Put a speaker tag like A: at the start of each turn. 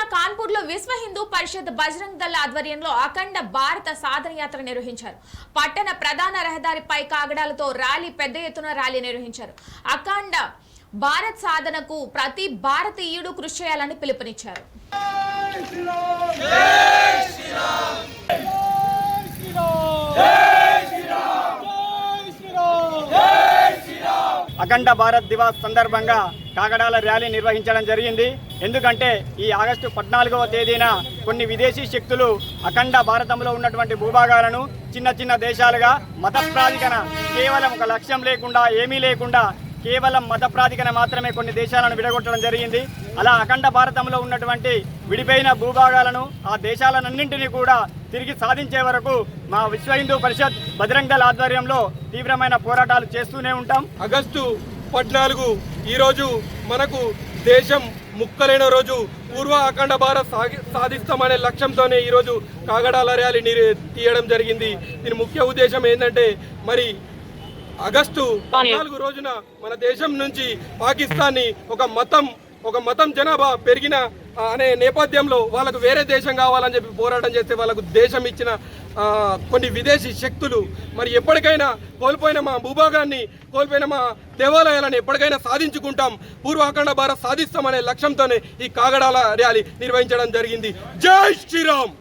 A: జిల్లా కాన్పూర్ లో విశ్వ హిందూ పరిషత్ బజరంగ్ దళ ఆధ్వర్యంలో అఖండ భారత సాధన యాత్ర నిర్వహించారు. పట్టణ ప్రధాన రహదారిపై కాగడాలతో ర్యాలీ, పెద్ద ఎత్తున ర్యాలీ నిర్వహించారు. అఖండ భారత్ సాధనకు ప్రతి భారతీయుడు కృషి చేయాలని పిలుపునిచ్చారు.
B: అఖండ భారత్ దివాస్ సందర్భంగా కాగడాల ర్యాలీ నిర్వహించడం జరిగింది. ఎందుకంటే ఈ ఆగస్టు 14వ తేదీన కొన్ని విదేశీ శక్తులు అఖండ భారతంలో ఉన్నటువంటి భూభాగాలను చిన్న చిన్న దేశాలుగా మత ప్రాతిపదికన కేవలం ఒక లక్ష్యం లేకుండా, ఏమీ లేకుండా కేవలం మత ప్రాతిపదికన మాత్రమే కొన్ని దేశాలను విడగొట్టడం జరిగింది. అలా అఖండ భారతంలో ఉన్నటువంటి విడిపోయిన భూభాగాలను, ఆ దేశాలన్నింటినీ కూడా తిరిగి సాధించే వరకు మా విశ్వ హిందూ పరిషత్ బజరంగ్ దళ్ ఆధ్వర్యంలో తీవ్రమైన పోరాటాలు చేస్తూనే ఉంటాం.
C: ఆగస్టు 14 ఈరోజు మనకు దేశం ముక్కలైన రోజు. పూర్వ అఖండ భారత్ సాధిస్తామనే లక్ష్యంతోనే ఈరోజు కాగడాల ర్యాలీ తీయడం జరిగింది. దీని ముఖ్య ఉద్దేశం ఏంటంటే, మరి ఆగస్టు 14 రోజున మన దేశం నుంచి పాకిస్తాన్ని ఒక మతం జనాభా పెరిగిన అనే నేపథ్యంలో వాళ్ళకు వేరే దేశం కావాలని చెప్పి పోరాటం చేస్తే వాళ్ళకు దేశం ఇచ్చిన కొన్ని విదేశీ శక్తులు మరి ఎప్పటికైనా కోల్పోయిన మా భూభాగాన్ని, కోల్పోయిన మా దేవాలయాలను ఎప్పటికైనా సాధించుకుంటాం, పూర్వ అఖండ భారత్ సాధిస్తామనే లక్ష్యంతోనే ఈ కాగడాల ర్యాలీ నిర్వహించడం జరిగింది. జై శ్రీరామ్.